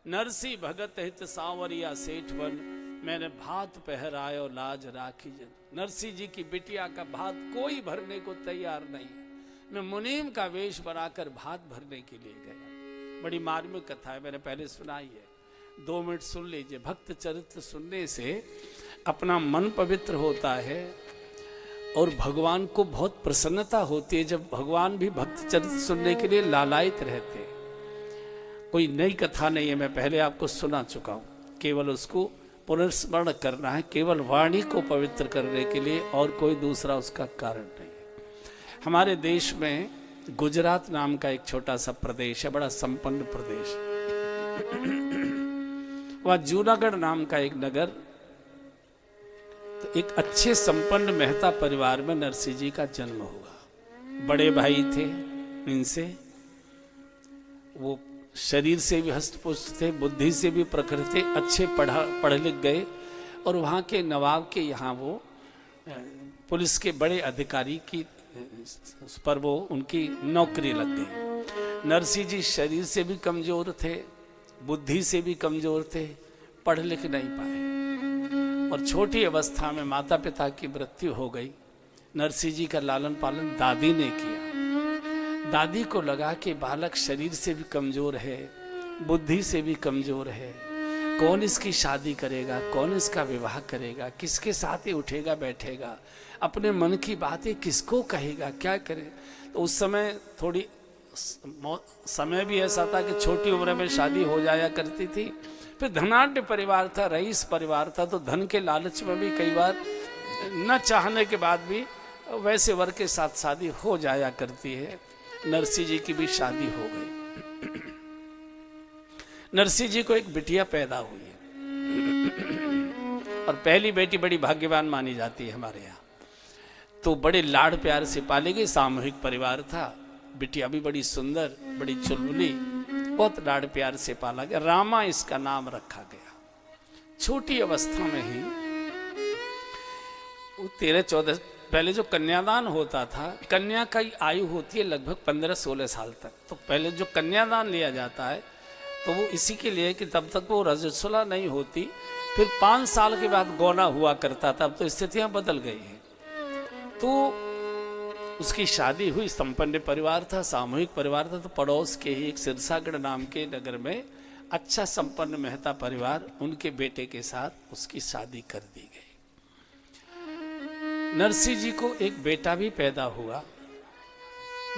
नरसी भगत हित सांवरिया सेठ बन, मैंने भात पहरायो लाज राखी जन। नरसी जी की बिटिया का भात कोई भरने को तैयार नहीं, मैं मुनीम का वेश बनाकर भात भरने के लिए गया। बड़ी मार्मिक कथा है, मैंने पहले सुनाई है, 2 मिनट सुन लीजिए। भक्त चरित्र सुनने से अपना मन पवित्र होता है और भगवान को बहुत प्रसन्नता होती है जब भगवान भी भक्त चरित्र सुनने के लिए लालायित रहते हैं। कोई नई कथा नहीं है, मैं पहले आपको सुना चुका हूं, केवल उसको पुनर्स्मरण करना है, केवल वाणी को पवित्र करने के लिए, और कोई दूसरा उसका कारण नहीं है। हमारे देश में गुजरात नाम का एक छोटा सा प्रदेश है, बड़ा संपन्न प्रदेश। वह जूनागढ़ नाम का एक नगर, तो एक अच्छे संपन्न मेहता परिवार में नरसी जी का जन्म हुआ। बड़े भाई थे इनसे, वो शरीर से भी हष्टपुष्ट थे, बुद्धि से भी प्रखर थे, अच्छे पढ़ लिख गए, और वहाँ के नवाब के यहाँ वो पुलिस के बड़े अधिकारी की पर वो उनकी नौकरी लग गई। नरसी जी शरीर से भी कमजोर थे, बुद्धि से भी कमजोर थे, पढ़ लिख नहीं पाए, और छोटी अवस्था में माता पिता की मृत्यु हो गई। नरसी जी का लालन पालन दादी ने किया। दादी को लगा कि बालक शरीर से भी कमजोर है, बुद्धि से भी कमजोर है, कौन इसकी शादी करेगा, कौन इसका विवाह करेगा, किसके साथ ही उठेगा बैठेगा, अपने मन की बातें किसको कहेगा, क्या करे। तो उस समय थोड़ी समय भी ऐसा था कि छोटी उम्र में शादी हो जाया करती थी। फिर धनाढ्य परिवार था, रईस परिवार था, तो धन के लालच में भी कई बार न चाहने के बाद भी वैसे वर के साथ शादी हो जाया करती है। नरसी जी की भी शादी हो गई। नरसी जी को एक बिटिया पैदा हुई है, और पहली बेटी बड़ी भाग्यवान मानी जाती है हमारे यहाँ, तो बड़े लाड़ प्यार से पाले गए, सामूहिक परिवार था। बिटिया भी बड़ी सुंदर, बड़ी चुलबुली, बहुत लाड़ प्यार से पाला गया। रामा इसका नाम रखा गया। छोटी अवस्था में ही 13-14, पहले जो कन्यादान होता था, कन्या का आयु होती है लगभग 15-16 साल तक, तो पहले जो कन्यादान लिया जाता है तो वो इसी के लिए कि तब तक वो रजस्वला नहीं होती। फिर 5 साल के बाद गौना हुआ करता था, अब तो स्थितियां बदल गई हैं। तो उसकी शादी हुई, संपन्न परिवार था, सामूहिक परिवार था, तो पड़ोस के ही एक सिरसागढ़ नाम के नगर में अच्छा संपन्न मेहता परिवार, उनके बेटे के साथ उसकी शादी कर दी गई। नरसी जी को एक बेटा भी पैदा हुआ,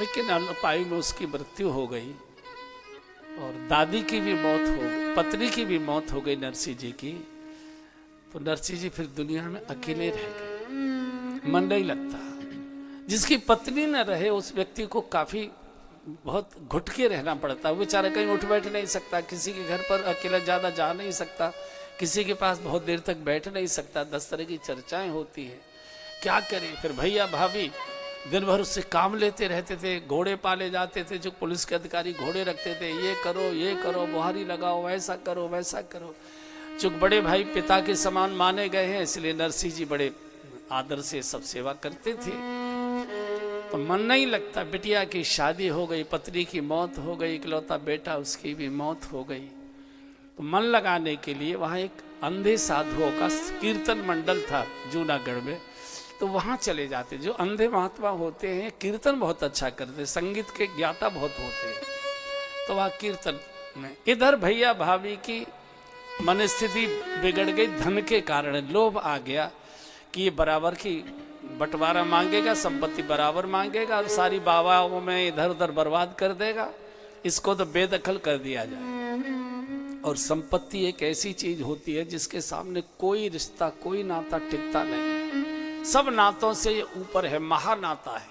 लेकिन अल्पायु में उसकी मृत्यु हो गई, और दादी की भी मौत हो गई, पत्नी की भी मौत हो गई नरसी जी की। तो नरसी जी फिर दुनिया में अकेले रह गए, मन नहीं लगता। जिसकी पत्नी न रहे उस व्यक्ति को काफी बहुत घुट के रहना पड़ता है। वो बेचारा कहीं उठ बैठ नहीं सकता, किसी के घर पर अकेला ज्यादा जा नहीं सकता, किसी के पास बहुत देर तक बैठ नहीं सकता, 10 तरह की चर्चाएं होती है, क्या करे। फिर भैया भाभी दिन भर उससे काम लेते रहते थे, घोड़े पाले जाते थे, जो पुलिस के अधिकारी घोड़े रखते थे, ये करो, बुहारी लगाओ, वैसा करो वैसा करो। चूंकि बड़े भाई पिता के समान माने गए हैं, इसलिए नरसी जी बड़े आदर से सब सेवा करते थे। तो मन नहीं लगता। बिटिया की शादी हो गई, पत्नी की मौत हो गई, इकलौता बेटा उसकी भी मौत हो गई। तो मन लगाने के लिए वहाँ एक अंधे साधुओं का कीर्तन मंडल था जूनागढ़ में, तो वहाँ चले जाते। जो अंधे महात्मा होते हैं कीर्तन बहुत अच्छा करते, संगीत के ज्ञाता बहुत होते हैं, तो वहाँ कीर्तन में इधर भैया भाभी की मन स्थिति बिगड़ गई। धन के कारण लोभ आ गया कि ये बराबर की बंटवारा मांगेगा, संपत्ति बराबर मांगेगा, और सारी बाबाओं में इधर उधर बर्बाद कर देगा, इसको तो बेदखल कर दिया जाए। और संपत्ति एक ऐसी चीज होती है जिसके सामने कोई रिश्ता, कोई नाता टिकता नहीं है, सब नातों से ये ऊपर है, महानाता है।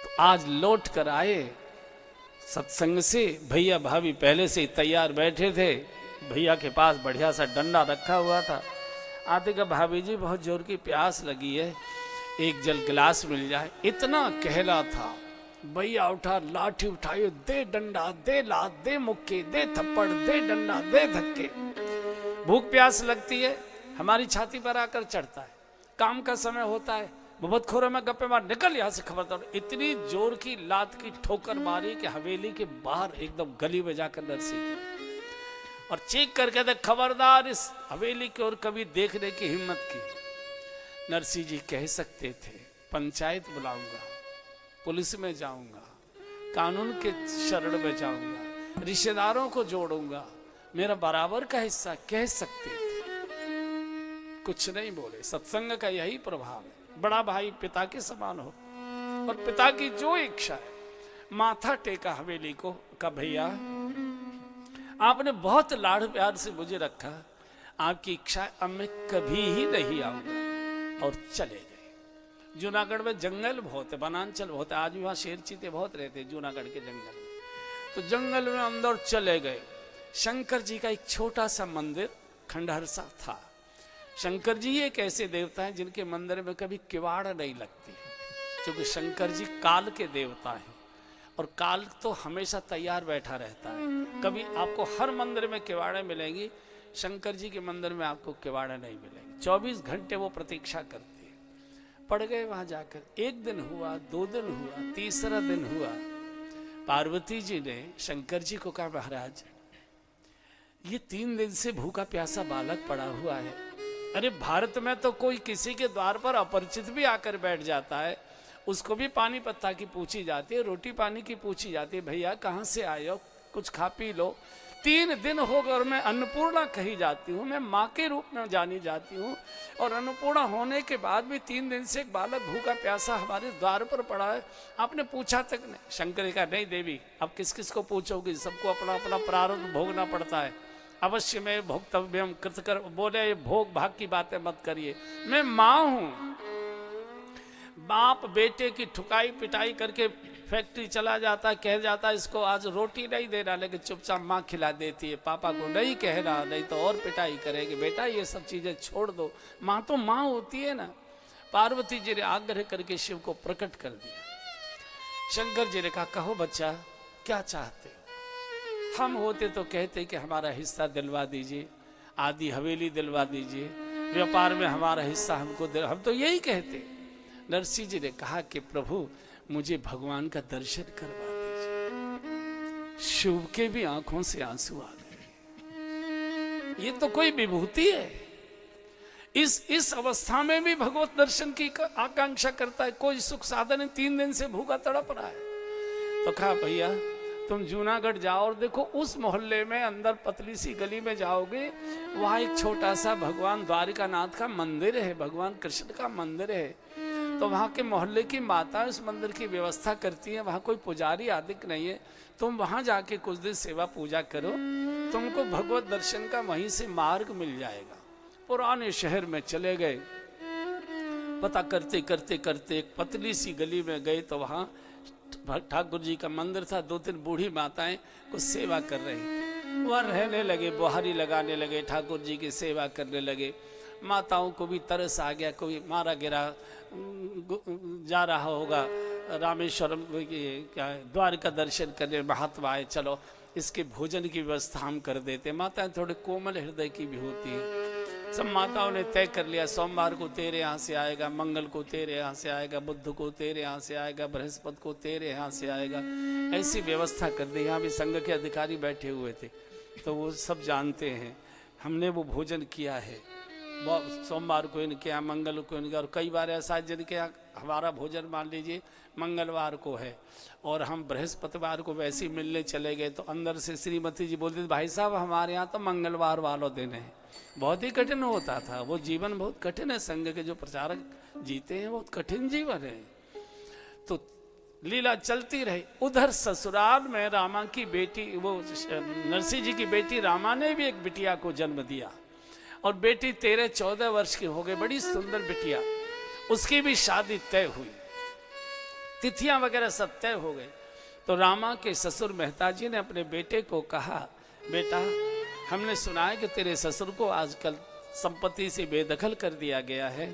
तो आज लौट कर आए सत्संग से, भैया भाभी पहले से ही तैयार बैठे थे, भैया के पास बढ़िया सा डंडा रखा हुआ था। आते का भाभी जी बहुत जोर की प्यास लगी है, एक जल गिलास मिल जाए। इतना कहला था, भैया उठा, लाठी उठाई, दे डंडा, दे लात, दे मुक्के, दे थप्पड़, दे डंडा, दे धक्के। भूख प्यास लगती है, हमारी छाती पर आकर चढ़ता है, काम का समय होता है, मोहब्बतखोरों में गप्पे मार, निकल यहाँ से, खबरदार। इतनी जोर की लात की ठोकर मारी कि हवेली के बाहर एकदम गली में जाकर नरसी गिरी। और चीख करके कहते खबरदार इस हवेली की ओर कभी देखने की हिम्मत की। नरसिंह जी कह सकते थे पंचायत बुलाऊंगा, पुलिस में जाऊंगा, कानून के शरण में जाऊंगा, रिश्तेदारों को जोड़ूंगा, मेरा बराबर का हिस्सा कह सकते थे, कुछ नहीं बोले। सत्संग का यही प्रभाव है, बड़ा भाई पिता के समान हो और पिता की जो इच्छा है। माथा टेका हवेली को, का भैया आपने बहुत लाड़ प्यार से मुझे रखा, आपकी इच्छा है अब मैं कभी ही नहीं आऊंगा। और चले गए। जूनागढ़ में जंगल बहुत है, वनांचल बहुत है, आज भी वहां शेर चीते बहुत रहते हैं जूनागढ़ के जंगल में। तो जंगल में अंदर चले गए। शंकर जी का एक छोटा सा मंदिर खंडहर सा था। शंकर जी एक ऐसे देवता हैं जिनके मंदिर में कभी किवाड़ नहीं लगती, क्योंकि शंकर जी काल के देवता हैं और काल तो हमेशा तैयार बैठा रहता है। कभी आपको हर मंदिर में किवाड़े मिलेंगी, शंकर जी के मंदिर में आपको किवाड़े नहीं मिलेंगे। 24 घंटे वो प्रतीक्षा करते हैं। पड़ गए वहां जाकर। एक दिन हुआ, 2 दिन हुआ, तीसरा दिन हुआ। पार्वती जी ने शंकर जी को कहा महाराज ये 3 दिन से भूखा प्यासा बालक पड़ा हुआ है। अरे भारत में तो कोई किसी के द्वार पर अपरिचित भी आकर बैठ जाता है, उसको भी पानी पत्ता की पूछी जाती है, रोटी पानी की पूछी जाती है, भैया कहाँ से आए हो, कुछ खा पी लो। 3 दिन हो गए और मैं अन्नपूर्णा कही जाती हूँ, मैं माँ के रूप में जानी जाती हूँ, और अन्नपूर्णा होने के बाद भी 3 दिन से एक बालक भूखा प्यासा हमारे द्वार पर पड़ा है, आपने पूछा तक नहीं। शंकर का नहीं देवी, अब किस किस को पूछोगी, सबको अपना अपना प्रारब्ध भोगना पड़ता है। अवश्य में भोक्तव्यम कृत कर, बोले भोग भाग की बातें मत करिए, मैं माँ हूं। बाप बेटे की ठुकाई पिटाई करके फैक्ट्री चला जाता, कह जाता इसको आज रोटी नहीं देना, लेकिन चुपचाप माँ खिला देती है, पापा को नहीं कहना, नहीं तो और पिटाई करेगी, बेटा ये सब चीजें छोड़ दो। माँ तो माँ होती है ना। पार्वती जी ने आग्रह करके शिव को प्रकट कर दिया। शंकर जी ने कहा कहो बच्चा क्या चाहते हो। हम होते तो कहते कि हमारा हिस्सा दिलवा दीजिए, आदि हवेली दिलवा दीजिए, व्यापार में हमारा हिस्सा हमको दे, हम तो यही कहते। नरसिंह जी ने कहा कि प्रभु मुझे भगवान का दर्शन करवा दीजिए। शिव के भी आंखों से आंसू आ गए। ये तो कोई विभूति है। इस अवस्था में भी भगवत दर्शन की आकांक्षा करता है। कोई सुख साधन है, 3 दिन से भूखा तड़प रहा है। तो कहा भैया तुम जूनागढ़ जाओ और देखो उस मोहल्ले में अंदर पतली सी गली में जाओगे, वहां एक छोटा सा भगवान द्वारिकानाथ का मंदिर है, भगवान कृष्ण का मंदिर है। तो वहां के मोहल्ले की माता उस मंदिर की व्यवस्था करती है, वहां कोई पुजारी आदि नहीं है। तुम वहां जाके कुछ दिन सेवा पूजा करो, तुमको भगवत दर्शन का वहीं से मार्ग मिल जाएगा। पुराने शहर में चले गए। पता करते करते करते एक पतली सी गली में गए तो वहां ठाकुर जी का मंदिर था। 2-3 बूढ़ी माताएं कुछ सेवा कर रही थी, वहां रहने लगे, बुहारी लगाने लगे, ठाकुर जी की सेवा करने लगे। माताओं को भी तरस आ गया, कोई मारा गिरा जा रहा होगा रामेश्वरम क्या द्वार का दर्शन करने, महात्मा आए, चलो इसके भोजन की व्यवस्था हम कर देते। माताएं थोड़े कोमल हृदय की भी होती है। सब माताओं ने तय कर लिया सोमवार को तेरे यहाँ से आएगा, मंगल को तेरे यहाँ से आएगा, बुध को तेरे यहाँ से आएगा, बृहस्पति को तेरे यहाँ से आएगा। ऐसी व्यवस्था कर दी। यहाँ भी संघ के अधिकारी बैठे हुए थे, तो वो सब जानते हैं हमने वो भोजन किया है। सोमवार को इनके यहाँ, मंगल को इनके, और कई बार ऐसा जिनके यहाँ हमारा भोजन मान लीजिए मंगलवार को है और हम बृहस्पतिवार को वैसे ही मिलने चले गए, तो अंदर से श्रीमती जी बोलती भाई साहब हमारे यहाँ तो मंगलवार वालों दिन है। बहुत ही कठिन होता था वो जीवन, बहुत कठिन है। संघ के जो प्रचारक जीते हैं बहुत कठिन जीवन है। तो लीला चलती रही। उधर ससुराल में रामा की बेटी, वो नरसिंह जी की बेटी रामा ने भी एक बिटिया को जन्म दिया, और बेटी 13-14 वर्ष की हो गई, बड़ी सुंदर बिटिया। उसकी भी शादी तय हुई, तिथियां वगैरह सब तय हो गई। तो रामा के ससुर मेहता जी ने अपने बेटे को कहा बेटा हमने सुना है कि तेरे ससुर को आजकल संपत्ति से बेदखल कर दिया गया है,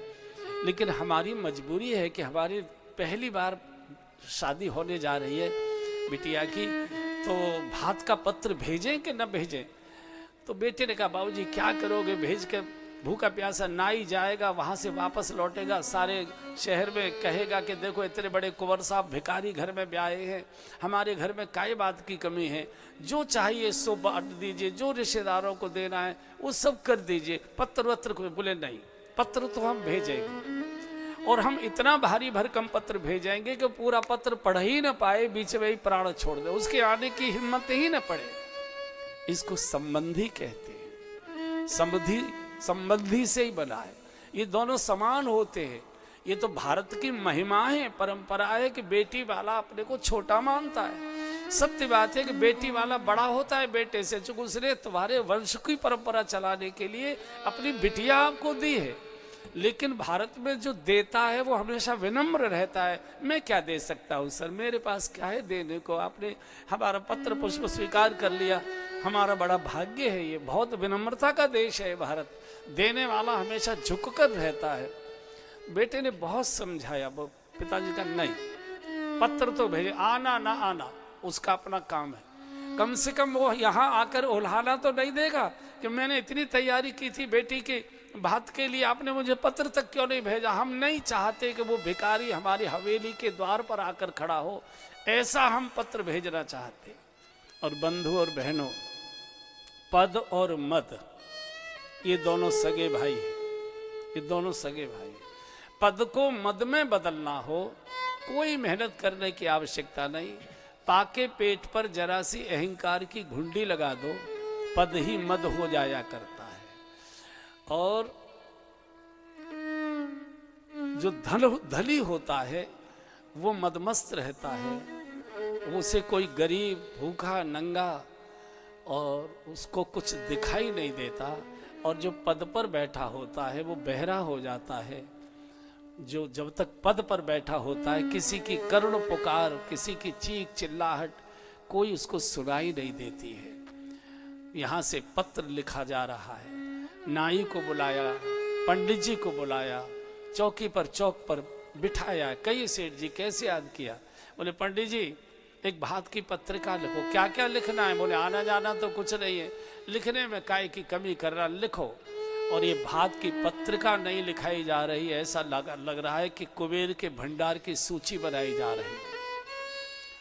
लेकिन हमारी मजबूरी है कि हमारी पहली बार शादी होने जा रही है बिटिया की, तो भात का पत्र भेजें कि न भेजें। तो बेटे ने कहा बाबूजी क्या करोगे, भेज के भूखा प्यासा नाई जाएगा, वहाँ से वापस लौटेगा, सारे शहर में कहेगा कि देखो इतने बड़े कुंवर साहब भिखारी घर में ब्याहे हैं, हमारे घर में काय बात की कमी है, जो चाहिए सो बांट दीजिए, जो रिश्तेदारों को देना है वो सब कर दीजिए, पत्र वत्र को बोले नहीं, पत्र तो हम भेजेंगे और हम इतना भारी भरकम पत्र भेजेंगे कि पूरा पत्र पढ़ ही ना पाए, बीच में ही प्राण छोड़ दे, उसके आने की हिम्मत ही ना पड़े। इसको संबंधी कहते हैं, संबंधी से ही बना है, ये दोनों समान होते हैं। ये तो भारत की महिमा है, परंपरा है कि बेटी वाला अपने को छोटा मानता है। सत्य बात है कि बेटी वाला बड़ा होता है बेटे से, चूंकि उसने तुम्हारे वंश की परंपरा चलाने के लिए अपनी बिटिया आपको दी है। लेकिन भारत में जो देता है वो हमेशा विनम्र रहता है। मैं क्या दे सकता हूँ सर, मेरे पास क्या है देने को, आपने हमारा पत्र पुष्प स्वीकार कर लिया, हमारा बड़ा भाग्य है। ये बहुत विनम्रता का देश है भारत, देने वाला हमेशा झुककर रहता है। बेटे ने बहुत समझाया, वो पिताजी का नहीं, पत्र तो भेजे, आना ना आना उसका अपना काम है, कम से कम वो यहाँ आकर उल्हाना तो नहीं देगा कि मैंने इतनी तैयारी की थी बेटी के बात के लिए, आपने मुझे पत्र तक क्यों नहीं भेजा। हम नहीं चाहते कि वो भिखारी हमारी हवेली के द्वार पर आकर खड़ा हो, ऐसा हम पत्र भेजना चाहते। और बंधु और बहनों, पद और मद ये दोनों सगे भाई हैं, ये दोनों सगे भाई हैं। पद को मद में बदलना हो, कोई मेहनत करने की आवश्यकता नहीं, पाके पेट पर जरा सी अहंकार की घुंडी लगा दो, पद ही मद हो जाया करता है। और जो धली होता है वो मदमस्त रहता है, उसे कोई गरीब भूखा नंगा और उसको कुछ दिखाई नहीं देता। और जो पद पर बैठा होता है वो बहरा हो जाता है। जो जब तक पद पर बैठा होता है, किसी की करुण पुकार, किसी की चीख चिल्लाहट कोई उसको सुनाई नहीं देती है। यहाँ से पत्र लिखा जा रहा है, नाई को बुलाया, पंडित जी को बुलाया, चौकी पर चौक पर बिठाया। कई सेठ जी कैसे याद किया, बोले पंडित जी एक भात की पत्रिका लिखो। क्या क्या लिखना है, बोले आना जाना तो कुछ नहीं है, लिखने में काय की कमी कर रहा, लिखो। और ये भात की पत्रिका नहीं लिखाई जा रही, ऐसा लग रहा है कि कुबेर के भंडार की सूची बनाई जा रही है।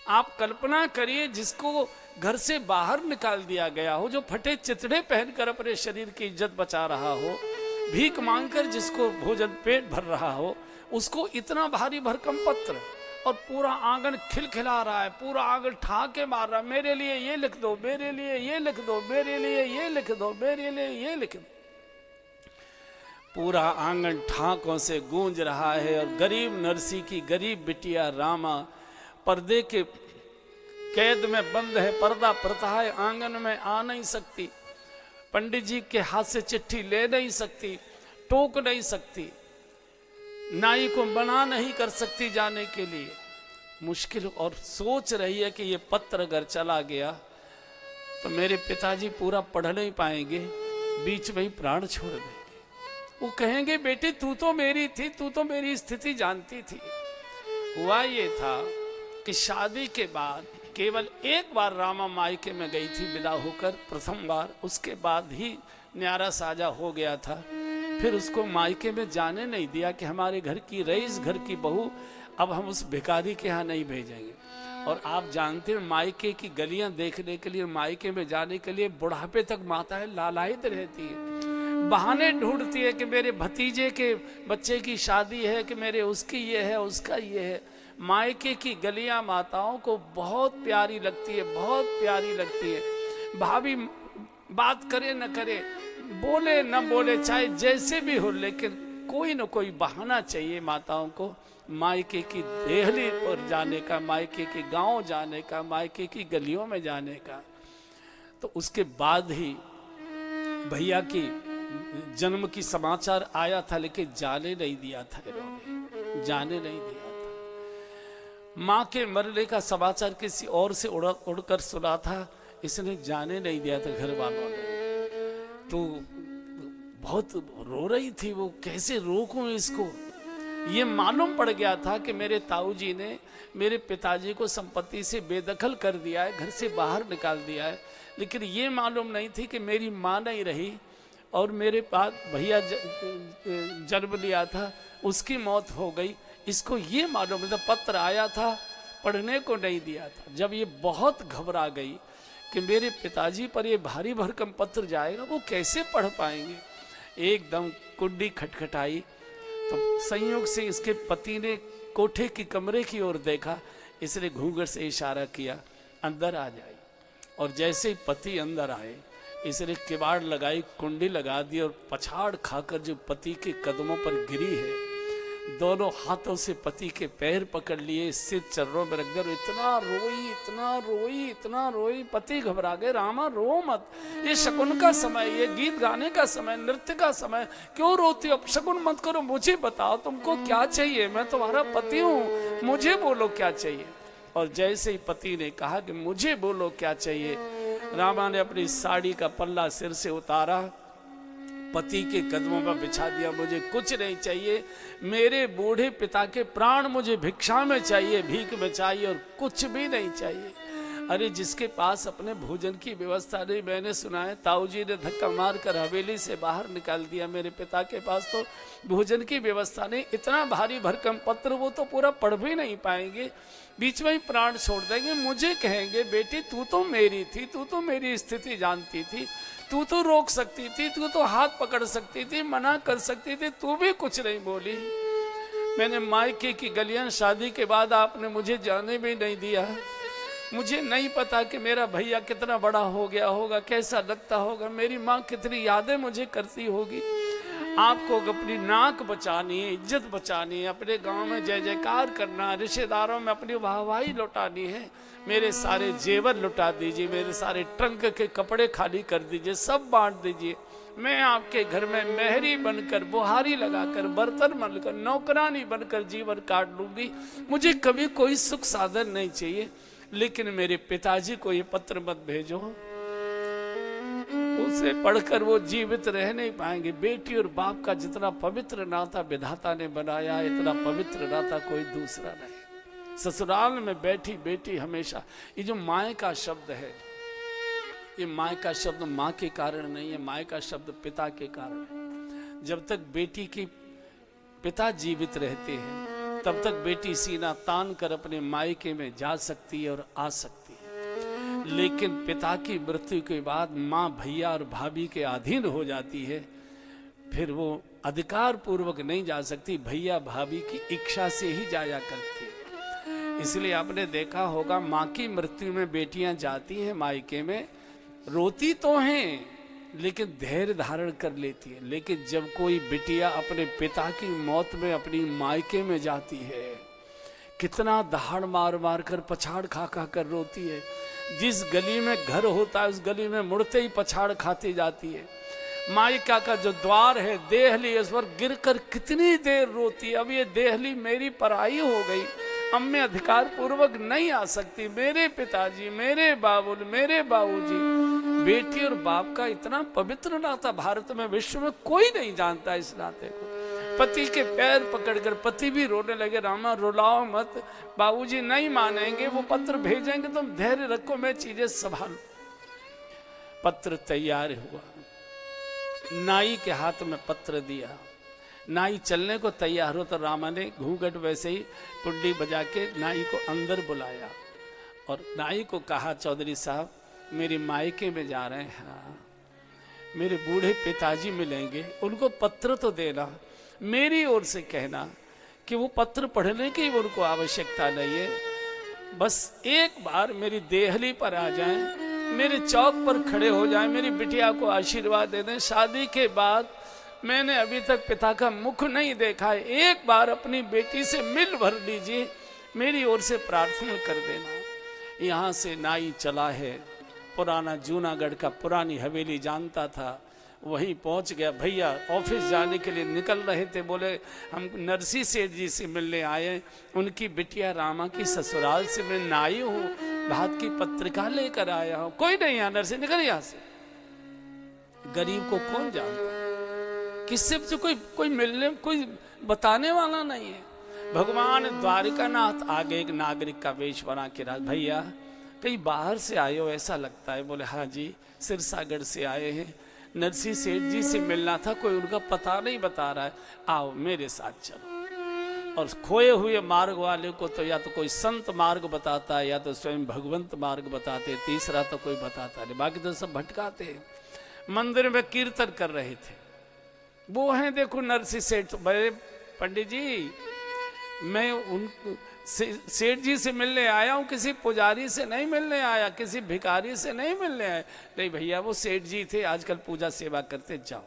आप कल्पना करिए, जिसको घर से बाहर निकाल दिया गया हो, जो फटे चितड़े पहनकर अपने शरीर की इज्जत बचा रहा हो, भीख मांगकर जिसको भोजन पेट भर रहा हो, उसको इतना भारी भरकम पत्र, और पूरा आंगन खिलखिला रहा है, पूरा आंगन ठाके मार रहा है, मेरे लिए ये लिख दो, मेरे लिए ये लिख दो, मेरे लिए ये लिख दो, मेरे लिए ये लिख दो। पूरा आंगन ठाकों से गूंज रहा है। और गरीब नरसी की गरीब बिटिया रामा पर्दे के कैद में बंद है, पर्दा प्रथा है, आंगन में आ नहीं सकती, पंडित जी के हाथ से चिट्ठी ले नहीं सकती, टोक नहीं सकती, नाई को मना नहीं कर सकती जाने के लिए, मुश्किल। और सोच रही है कि ये पत्र अगर चला गया तो मेरे पिताजी पूरा पढ़ नहीं पाएंगे, बीच में ही प्राण छोड़ देंगे। वो कहेंगे बेटी तू तो मेरी थी, तू तो मेरी स्थिति जानती थी। हुआ ये था कि शादी के बाद केवल एक बार रामा मायके में गई थी विदा होकर, प्रथम बार, उसके बाद ही न्यारा साजा हो गया था। फिर उसको मायके में जाने नहीं दिया कि हमारे घर की रईस, घर की बहू, अब हम उस भिखारी के यहाँ नहीं भेजेंगे। और आप जानते हैं मायके की गलियां देखने के लिए, मायके में जाने के लिए बुढ़ापे तक माताएं लालायित रहती है, बहाने ढूंढती है कि मेरे भतीजे के बच्चे की शादी है, कि मेरे उसकी ये है, उसका ये है। मायके की गलियां माताओं को बहुत प्यारी लगती है, बहुत प्यारी लगती है। भाभी बात करे न करे, बोले न बोले, चाहे जैसे भी हो, लेकिन कोई न कोई बहाना चाहिए माताओं को मायके की देहली पर जाने का, मायके के गांव जाने का, मायके की गलियों में जाने का। तो उसके बाद ही भैया की जन्म की समाचार आया था, लेकिन जाने नहीं दिया था इन्होंने, जाने नहीं दिया था। माँ के मरने का समाचार किसी और से उड़कर सुना था, इसने जाने नहीं दिया था घर वालों ने। तो बहुत रो रही थी वो, कैसे रोकूं इसको। ये मालूम पड़ गया था कि मेरे ताऊ जी ने मेरे पिताजी को संपत्ति से बेदखल कर दिया है, घर से बाहर निकाल दिया है, लेकिन ये मालूम नहीं थी कि मेरी माँ नहीं रही, और मेरे पास भैया जन्म लिया था, उसकी मौत हो गई। इसको ये मालूम था, पत्र आया था, पढ़ने को नहीं दिया था। जब ये बहुत घबरा गई कि मेरे पिताजी पर ये भारी भरकम पत्र जाएगा, वो कैसे पढ़ पाएंगे, एकदम कुंडी खटखटाई तो संयोग से इसके पति ने कोठे की कमरे की ओर देखा, इसने घूंघट से इशारा किया अंदर आ जाए। और जैसे ही पति अंदर आए, इसने किवाड़ लगाई, कुंडी लगा दी और पछाड़ खाकर जो पति के कदमों पर गिरी है, दोनों हाथों से पति के पैर पकड़ लिए, सिर चरणों में रख दिया। इतना रोई, इतना रोई, इतना रोई। पति घबरा गए, रामा रो मत, ये शकुन का समय, ये गीत गाने का समय, नृत्य का समय, क्यों रोती हो? शकुन मत करो, मुझे बताओ तुमको क्या चाहिए, मैं तुम्हारा पति हूँ, मुझे बोलो क्या चाहिए। और जैसे ही पति ने कहा कि मुझे बोलो क्या चाहिए, रामा ने अपनी साड़ी का पल्ला सिर से उतारा, पति के कदमों पर बिछा दिया। मुझे कुछ नहीं चाहिए, मेरे बूढ़े पिता के प्राण मुझे भिक्षा में चाहिए, भीख में चाहिए, और कुछ भी नहीं चाहिए। अरे जिसके पास अपने भोजन की व्यवस्था नहीं, मैंने सुना है ताऊ जी ने धक्का मारकर हवेली से बाहर निकाल दिया। मेरे पिता के पास तो भोजन की व्यवस्था नहीं, इतना भारी भरकम पत्र वो तो पूरा पढ़ भी नहीं पाएंगे, बीच में ही प्राण छोड़ देंगे। मुझे कहेंगे बेटी तू तो मेरी थी, तू तो मेरी स्थिति जानती थी, तू तो रोक सकती थी, तू तो हाथ पकड़ सकती थी, मना कर सकती थी, तू भी कुछ नहीं बोली। मैंने मायके की गलियां, शादी के बाद आपने मुझे जाने भी नहीं दिया। मुझे नहीं पता कि मेरा भैया कितना बड़ा हो गया होगा, कैसा लगता होगा, मेरी माँ कितनी यादें मुझे करती होगी। आपको अपनी नाक बचानी है, इज्जत बचानी है, अपने गांव में जय जयकार करना, रिश्तेदारों में अपनी वाहवाही लौटानी है। मेरे सारे जेवर लुटा दीजिए, मेरे सारे ट्रंक के कपड़े खाली कर दीजिए, सब बांट दीजिए। मैं आपके घर में मेहरी बनकर, बुहारी लगाकर, बर्तन मलकर, नौकरानी बनकर जीवन काट लूंगी। मुझे कभी कोई सुख साधन नहीं चाहिए, लेकिन मेरे पिताजी को ये पत्र मत भेजो, उसे पढ़कर वो जीवित रह नहीं पाएंगे। बेटी और बाप का जितना पवित्र नाता विधाता ने बनाया, इतना पवित्र नाता कोई दूसरा नहीं। ससुराल में बैठी बेटी हमेशा, ये जो माए का शब्द है, ये माए का शब्द माँ के कारण नहीं है, माए का शब्द पिता के कारण है। जब तक बेटी की पिता जीवित रहते हैं, तब तक बेटी सीना तान कर अपने मायके में जा सकती है और आ सकती है। लेकिन पिता की मृत्यु के बाद माँ भैया और भाभी के अधीन हो जाती है, फिर वो अधिकार पूर्वक नहीं जा सकती, भैया भाभी की इच्छा से ही जाया करती है। इसलिए आपने देखा होगा, माँ की मृत्यु में बेटियां जाती हैं मायके में, रोती तो हैं लेकिन धैर्य धारण कर लेती है। लेकिन जब कोई बिटिया अपने पिता की मौत में अपनी मायके में जाती है, कितना दहाड़ मार मार कर, पछाड़ खा खा कर रोती है। जिस गली में घर होता है उस गली में मुड़ते ही पछाड़ खाती जाती है। मायका का जो द्वार है, देहली, उस पर गिर कर कितनी देर रोती है, अब ये देहली मेरी पराई हो गई, अब मैं अधिकार पूर्वक नहीं आ सकती। मेरे पिताजी, मेरे बाबुल, मेरे बाबूजी। बेटी और बाप का इतना पवित्र नाता भारत में, विश्व में कोई नहीं जानता इस नाते को। पति के पैर पकड़कर पति भी रोने लगे, रामा रुलाओ मत, बाबूजी नहीं मानेंगे, वो पत्र भेजेंगे, तुम धैर्य रखो, मैं चीजें संभालू। पत्र तैयार हुआ, नाई के हाथ में पत्र दिया, नाई चलने को तैयार हो तो रामा ने घूंघट वैसे ही कुंडी बजा के नाई को अंदर बुलाया और नाई को कहा, चौधरी साहब मेरे मायके में जा रहे हैं, हाँ मेरे बूढ़े पिताजी मिलेंगे, उनको पत्र तो देना, मेरी ओर से कहना कि वो पत्र पढ़ने की उनको आवश्यकता नहीं है, बस एक बार मेरी देहली पर आ जाएं, मेरे चौक पर खड़े हो जाएं, मेरी बिटिया को आशीर्वाद दे दें। शादी के बाद मैंने अभी तक पिता का मुख नहीं देखा है, एक बार अपनी बेटी से मिल भर लीजिए, मेरी ओर से प्रार्थना कर देना। यहाँ से नाई चला है, पुराना जूनागढ़ का पुरानी हवेली जानता था, वहीं पहुंच गया। भैया ऑफिस जाने के लिए निकल रहे थे, बोले हम नरसी सेठ जी से मिलने आए, उनकी बिटिया रामा की ससुराल से मैं नाई हूँ, भात की पत्रिका लेकर आया हूँ। कोई नहीं यहाँ, नरसी निकल यहाँ से। गरीब को कौन जानता, किससे से कोई मिलने, कोई बताने वाला नहीं है। भगवान द्वारिकानाथ आगे एक नागरिक का वेश बना के रहा, भैया कहीं बाहर से आए हो ऐसा लगता है। बोले हाँ जी, सिरसागढ़ से आए हैं, नरसिंह सेठ जी से मिलना था, कोई उनका पता नहीं बता रहा है, आओ मेरे साथ चलो। और खोए हुए मार्ग वाले को तो या तो कोई संत मार्ग बताता है या तो स्वयं भगवंत मार्ग बताते, तीसरा तो कोई बताता नहीं, बाकी तो सब भटकाते हैं। मंदिर में कीर्तन कर रहे थे, वो हैं देखो नरसिंह सेठ। बड़े पंडित जी, मैं उन सेठ जी से मिलने आया हूँ, किसी पुजारी से नहीं मिलने आया, किसी भिखारी से नहीं मिलने आया। नहीं भैया, वो सेठ जी थे, आजकल पूजा सेवा करते, जाओ।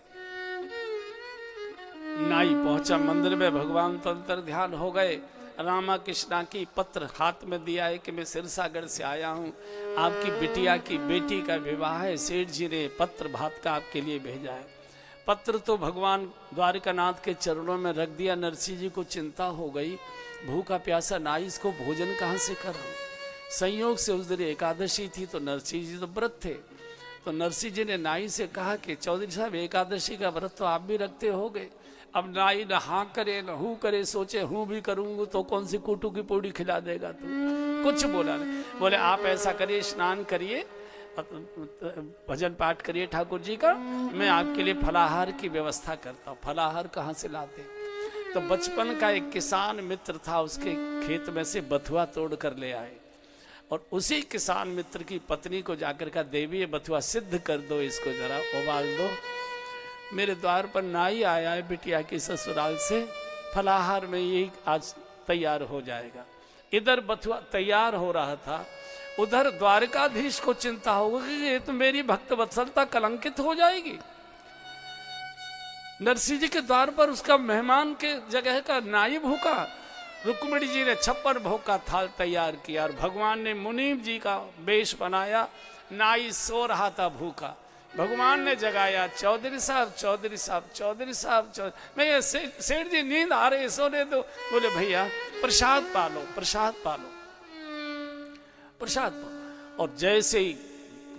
नाई पहुंचा मंदिर में, भगवान तो अंतर ध्यान हो गए। रामा कृष्णा की पत्र हाथ में दिया है कि मैं सिरसागढ़ से आया हूँ, आपकी बिटिया की बेटी का विवाह है, सेठ जी ने पत्र भात का आपके लिए भेजा है। पत्र तो भगवान द्वारिकानाथ के चरणों में रख दिया। नरसिंह जी को चिंता हो गई, भूखा प्यासा नाई, इसको भोजन कहाँ से कराऊं। संयोग से उस दिन एकादशी थी, तो नरसिंह जी तो व्रत थे। तो नरसिंह जी ने नाई से कहा कि चौधरी साहब, एकादशी का व्रत तो आप भी रखते होगे। अब नाई न हाँ करे न हूँ करे, सोचे हूँ भी करूँगा तो कौन सी कूटू की पूड़ी खिला देगा, तो कुछ बोला नहीं। बोले आप ऐसा करिए, स्नान करिए, भजन पाठ करिए ठाकुर जी का, मैं आपके लिए फलाहार की व्यवस्था करता हूँ। फलाहार कहाँ से लाते? तो बचपन का एक किसान मित्र था, उसके खेत में से बथुआ तोड़ कर ले आए, और उसी किसान मित्र की पत्नी को जाकर कहा, देवी ये बथुआ सिद्ध कर दो, इसको जरा उबाल दो। मेरे द्वार पर नाई आया है बिटिया की ससुराल से, फलाहार में यही आज तैयार हो जाएगा। इधर बथुआ तैयार हो रहा था, उधर द्वारकाधीश को चिंता होगी कि ये तो मेरी भक्त वत्सलता कलंकित हो जाएगी। नरसिंह जी के द्वार पर उसका मेहमान के जगह का नाई भूखा। रुक्मिणी जी ने 56 भोग का थाल तैयार किया और भगवान ने मुनीम जी का वेश बनाया। नाई सो रहा था भूखा, भगवान ने जगाया, चौधरी साहब चौधरी साहब चौधरी साहब मैं ये सेठ जी नींद आ रही, सोने दो। बोले भैया प्रसाद पालो, प्रसाद पालो, प्रसाद पालो। और जैसे ही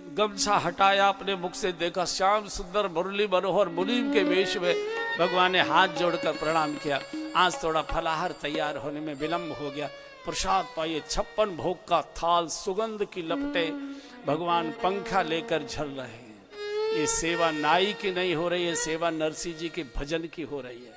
गमछा हटाया, अपने मुख से देखा, श्याम सुंदर मुरली मनोहर मुनीम के वेश में भगवान ने हाथ जोड़कर प्रणाम किया। आज थोड़ा फलाहार तैयार होने में विलंब हो गया, प्रसाद पाइए। 56 भोग का थाल, सुगंध की लपटे, भगवान पंखा लेकर झल रहे हैं। ये सेवा नाई की नहीं हो रही है, सेवा नरसिंह जी के भजन की हो रही है।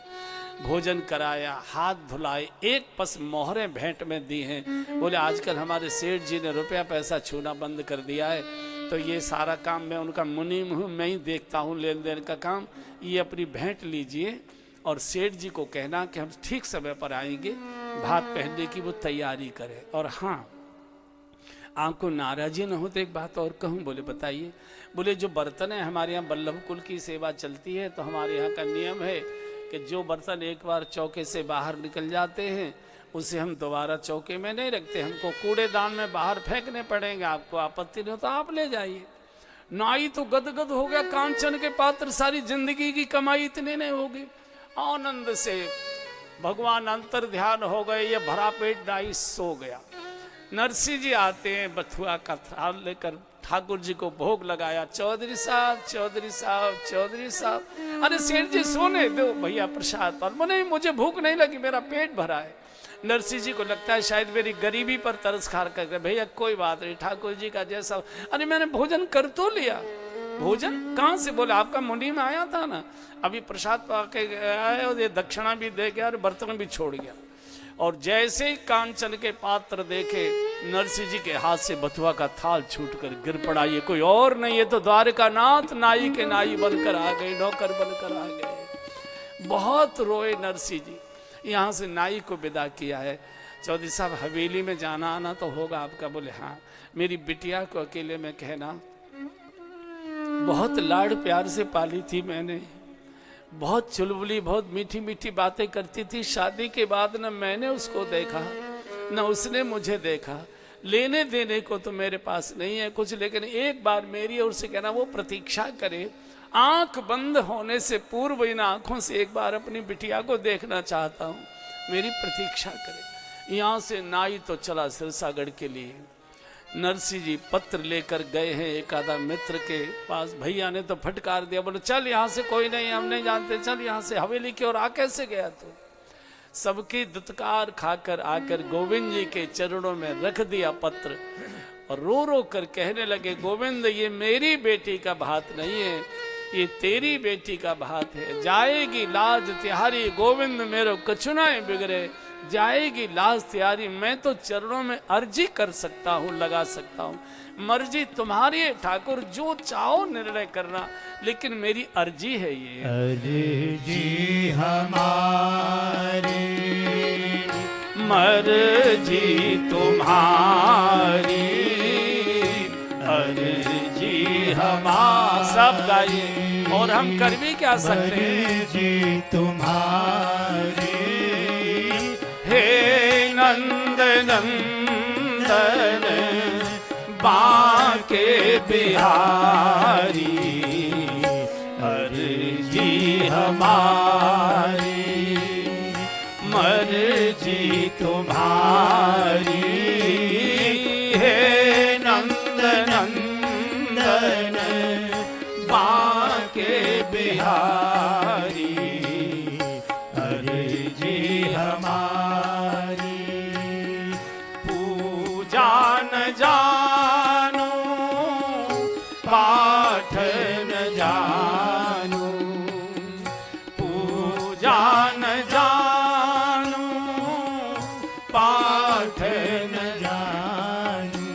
भोजन कराया, हाथ धुलाए, एक पस मोहरें भेंट में दी हैं। बोले आजकल हमारे सेठ जी ने रुपया पैसा छूना बंद कर दिया है, तो ये सारा काम मैं उनका मुनीम हूँ, मैं ही देखता हूँ लेन देन का काम। ये अपनी भेंट लीजिए और सेठ जी को कहना कि हम ठीक समय पर आएंगे, भात पहनने की वो तैयारी करें। और हाँ, आपको नाराजी न हो तो एक बात और कहूँ। बोले बताइए। बोले जो बर्तन है, हमारे यहाँ बल्लभ कुल की सेवा चलती है, तो हमारे यहाँ का नियम है कि जो बर्तन एक बार चौके से बाहर निकल जाते हैं उसे हम दोबारा चौके में नहीं रखते, हमको कूड़ेदान में बाहर फेंकने पड़ेंगे। आपको आपत्ति नहीं हो तो आप ले जाइए। नाई तो गदगद हो गया, कांचन के पात्र, सारी जिंदगी की कमाई इतने नहीं होगी। आनंद से भगवान अंतर ध्यान हो गए, ये भरा पेट नाई सो गया। नरसिंह जी आते हैं, बथुआ का थाल लेकर ठाकुर जी को भोग लगाया। चौधरी साहब चौधरी साहब चौधरी साहब, अरे सेठ जी सोने दो भैया, प्रसाद पर। नहीं, मुझे भूख नहीं लगी, मेरा पेट भरा है। नरसिंह जी को लगता है शायद मेरी गरीबी पर तरस खार कर, भैया कोई बात नहीं, ठाकुर जी का जैसा। अरे मैंने भोजन कर तो लिया। भोजन कहाँ से? बोले आपका मुंडी में आया था ना, अभी प्रसाद पाके आया और ये दक्षिणा भी दे गया और बर्तन भी छोड़ गया। और जैसे ही कांचन के पात्र देखे, नरसिंह जी के हाथ से बथुआ का थाल छूटकर गिर पड़ा। ये कोई और नहीं, ये तो द्वारकानाथ नाई के नाई बनकर आ गए, नौकर बनकर आ गए। बहुत रोए नरसिंह जी। यहाँ से नाई को विदा किया है। चौधरी साहब हवेली में जाना आना तो होगा आपका? बोले हाँ। मेरी बिटिया को अकेले में कहना, बहुत लाड़ प्यार से पाली थी मैंने, बहुत चुलबुली, बहुत मीठी मीठी बातें करती थी। शादी के बाद न मैंने उसको देखा न उसने मुझे देखा। लेने देने को तो मेरे पास नहीं है कुछ, लेकिन एक बार मेरी ओर से कहना वो प्रतीक्षा करे। आंख बंद होने से पूर्व इन आंखों से एक बार अपनी बिटिया को देखना चाहता हूँ, मेरी प्रतीक्षा करे। यहाँ से नाई तो चला सिरसागढ़ के लिए। नरसिंह जी पत्र लेकर गए हैं एक आधा मित्र के पास। भैया ने तो फटकार दिया, बोले चल यहाँ से, कोई नहीं, हम नहीं जानते, चल यहाँ से। हवेली की ओर आ कैसे गया तू? सबकी दुत्कार खाकर आकर गोविंद जी के चरणों में रख दिया पत्र और रो रो कर कहने लगे, गोविंद ये मेरी बेटी का भात नहीं है, ये तेरी बेटी का भात है। जाएगी लाज तिहारी गोविंद मेरो कछुनाए बिगड़े, जाएगी लाज तिहारी। मैं तो चरणों में अर्जी कर सकता हूँ, लगा सकता हूँ, मर्जी तुम्हारी है ठाकुर, जो चाहो निर्णय करना, लेकिन मेरी अर्जी है ये। अर्जी हमारी मर्जी तुम्हारी, अर्जी हमारी। सब गाइए, और हम कर भी क्या सकते हैं। अर्जी तुम्हारी हे नंद नंदन बांके बिहारी, अर्जी हमारी मर्जी तुम्हारी। हे नंद नंदन बांके बिहारी, अर्जी हमारी। पूजा न जानू पाठ न जानू, पूजा न जानू पाठ न जानू।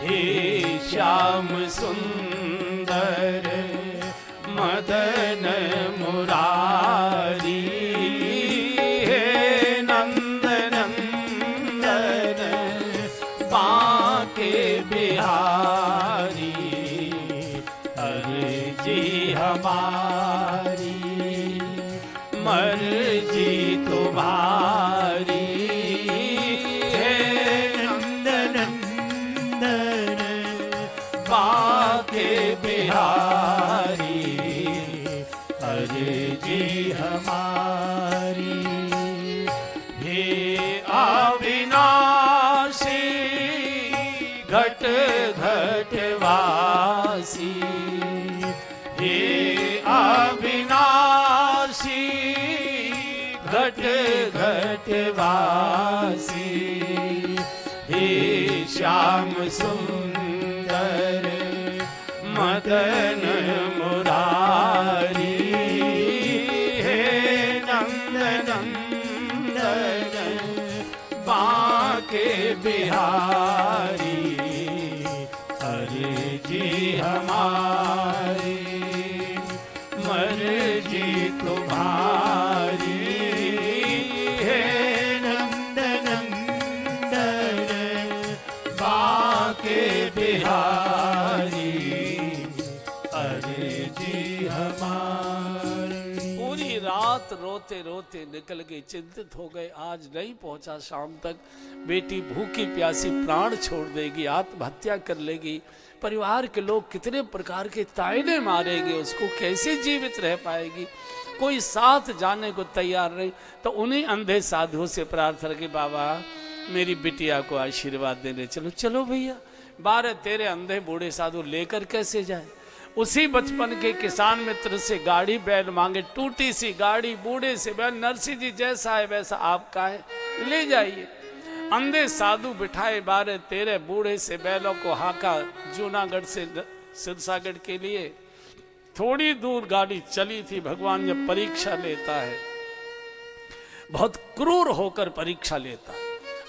हे श्याम सुंदर मदन मुरारी, हे नंद नंदन बांके बिहारी, अर्जी हमारी मर्जी तुम्हारी। हे नंद नंदन बांके बिहारी, अर्जी हमारी। हे अविनाशी घट घट वासी, हे अविनाशी घट घट वासी। हे श्याम सुंदर मदन मुरारी, हे नंद नंदन बांके बिहारी, अर्जी हमारी मर्जी तुम्हारी। हे नंद नंदन बांके बिहारी, अर्जी हमारी। पूरी रात रोते रोते निकल गई, चिंतित हो गए, आज नहीं पहुंचा शाम तक, बेटी भूखी प्यासी प्राण छोड़ देगी, आत्महत्या कर लेगी, परिवार के लोग कितने प्रकार के तायने मारेंगे, उसको कैसे जीवित रह पाएगी, कोई साथ जाने को तैयार नहीं। तो उन्हीं अंधे साधुओं से प्रार्थना की, बाबा मेरी बिटिया को आशीर्वाद देने चलो। चलो भैया, 12-13 अंधे बूढ़े साधु लेकर कैसे जाए। उसी बचपन के किसान मित्र से गाड़ी बैल मांगे, टूटी सी गाड़ी, बूढ़े से बैल, नरसिंह जी जैसा है वैसा आपका है, ले जाइए। अंधे साधु बिठाए, 12-13 बूढ़े से बैलों को हाका जूनागढ़ से सिरसागढ़ के लिए। थोड़ी दूर गाड़ी चली थी, भगवान जब परीक्षा लेता है, बहुत क्रूर होकर परीक्षा लेता है,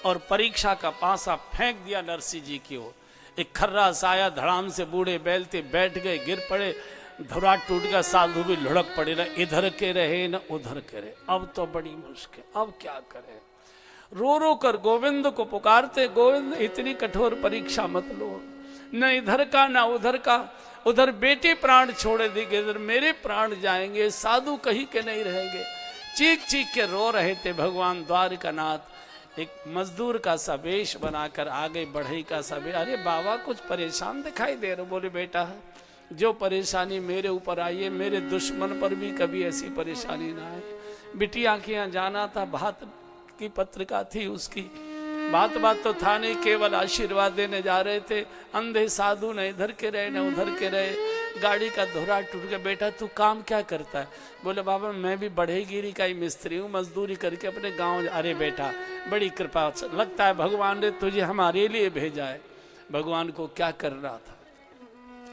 और परीक्षा का पासा फेंक दिया नरसिंह जी की ओर। एक खर्रा साया धड़ाम से बूढ़े बैल थे, बैठ गए, गिर पड़े, धुरा टूट गया, साधु भी लुढ़क पड़े, न इधर के रहे न उधर के रहे। अब तो बड़ी मुश्किल, अब क्या करें। रो रो कर गोविंद को पुकारते, गोविंद इतनी कठोर परीक्षा मत लो, न इधर का न उधर का। उधर बेटे प्राण छोड़े देंगे, इधर मेरे प्राण जाएंगे, साधु कहीं के नहीं रहेंगे। चीख चीख के रो रहे थे भगवान द्वारकानाथ। एक मजदूर का सा वेश बनाकर आगे बढ़ई का सा वेश। अरे बाबा कुछ परेशान दिखाई दे रहे। बोले बेटा जो परेशानी मेरे ऊपर आई है, मेरे दुश्मन पर भी कभी ऐसी परेशानी ना आए। बिटिया के यहाँ जाना था, बात की पत्रिका थी उसकी, बात तो था नहीं, केवल आशीर्वाद देने जा रहे थे। अंधे साधु न इधर के रहे न उधर के रहे, गाड़ी का धुरा टूट गया। बेटा तू काम क्या करता है? बोले बाबा मैं भी बढ़ईगिरी का ही मिस्त्री हूँ, मजदूरी करके अपने गांव। अरे बेटा बड़ी कृपा, लगता है भगवान ने तुझे हमारे लिए भेजा है। भगवान को क्या करना था,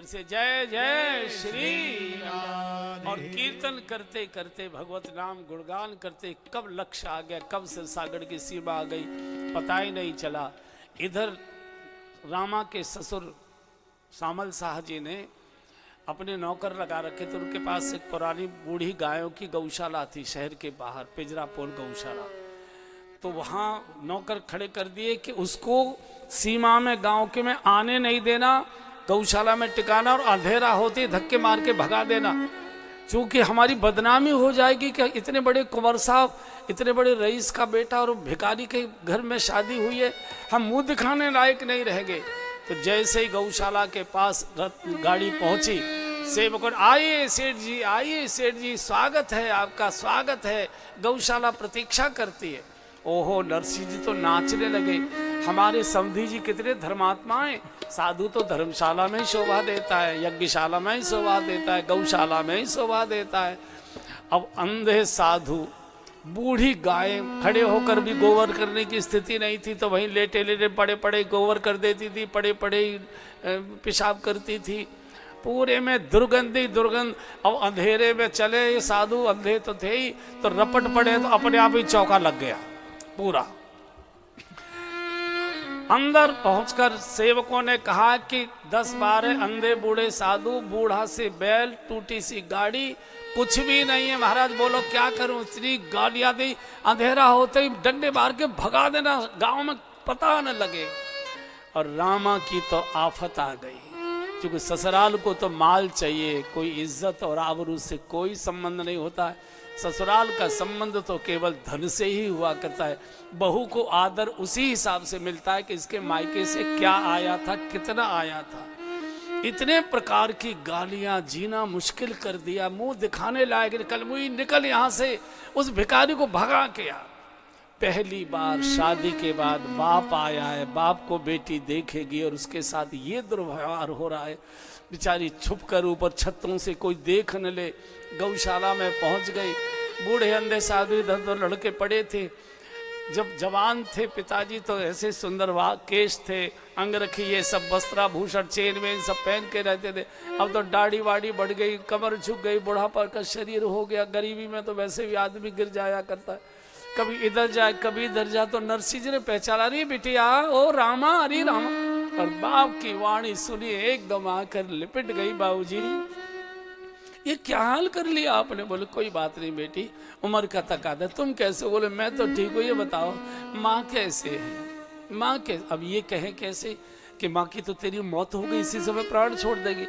फिर से जय जय श्री राम। और कीर्तन करते करते भगवत नाम गुणगान करते कब लक्ष्य आ गया, कब से सागर की सीमा आ गई पता ही नहीं चला। इधर रामा के ससुर शामल शाह जी ने अपने नौकर लगा रखे थे, उनके पास एक पुरानी बूढ़ी गायों की गौशाला थी शहर के बाहर, पिजरापोल गौशाला। तो वहाँ नौकर खड़े कर दिए कि उसको सीमा में गांव के में आने नहीं देना, गौशाला में टिकाना और अंधेरा होते धक्के मार के भगा देना, क्योंकि हमारी बदनामी हो जाएगी कि इतने बड़े कुंवर साहब, इतने बड़े रईस का बेटा और भिखारी के घर में शादी हुई है, हम मुंह दिखाने लायक नहीं रहेंगे। तो जैसे ही गौशाला के पास गाड़ी पहुंची, सेवकों आइए सेठ जी, आइए सेठ जी, स्वागत है आपका, स्वागत है, गौशाला प्रतीक्षा करती है। ओहो, नरसिंह जी तो नाचने लगे, हमारे समधी जी कितने धर्मात्मा हैं, साधु तो धर्मशाला में ही शोभा देता है, यज्ञशाला में ही शोभा देता है, गौशाला में ही शोभा देता है। अब अंधे साधु, बूढ़ी गाय खड़े होकर भी गोबर करने की स्थिति नहीं थी, तो वहीं लेटे लेटे पड़े पड़े गोबर कर देती थी, पड़े पड़े पेशाब करती थी, पूरे में दुर्गंधी दुर्गंध। अब अंधेरे में चले, ये साधु अंधे तो थे ही, तो रपट पड़े तो अपने आप ही चौका लग गया पूरा। अंदर पहुंचकर सेवकों ने कहा कि 10-12 अंधे बूढ़े साधु, बूढ़ा से बैल, टूटी सी गाड़ी, कुछ भी नहीं है महाराज, बोलो क्या करूं, इतनी गालियां दी, अंधेरा होते ही डंडे मार के भगा देना, गांव में पता न लगे। और रामा की तो आफत आ गई, क्योंकि ससुराल को तो माल चाहिए, कोई इज्जत और आबरू से कोई संबंध नहीं होता है। ससुराल का संबंध तो केवल धन से ही हुआ करता है। बहू को आदर उसी हिसाब से मिलता है कि इसके मायके से क्या आया था, कितना आया था। इतने प्रकार की गालियां, जीना मुश्किल कर दिया, मुंह दिखाने लायक, निकल मुई, निकल यहाँ से, उस भिखारी को भगा के आ। पहली बार शादी के बाद बाप आया है, बाप को बेटी देखेगी और उसके साथ ये दुर्व्यवहार हो रहा है। बेचारी छुप कर ऊपर छतों से कोई देख न ले, गौशाला में पहुंच गई। बूढ़े अंधे साधु इधर तो लड़के पड़े थे। जब जवान थे पिताजी तो ऐसे सुंदर केश थे, अंगरखी, ये सब वस्त्राभूषण, चेन वेन सब पहन के रहते थे। अब तो दाढ़ी वाड़ी बढ़ गई, कमर झुक गई, बुढ़ापा का शरीर हो गया। गरीबी में तो वैसे भी आदमी गिर जाया करता है, कभी इधर जाए कभी इधर जाए। तो नरसिंह जी ने पहचाना, अरे बिटिया, ओ रामा, अरे रामा। और बाप की वाणी सुनी, एकदम आकर लिपट गई, बाबूजी ये क्या हाल कर लिया आपने। बोले कोई बात नहीं बेटी, उम्र का तकादा, तुम कैसे? बोले मैं तो ठीक हूँ, ये बताओ माँ कैसे है? माँ के अब ये कहें कैसे कि माँ की तो तेरी मौत हो गई, इसी समय प्राण छोड़ देगी।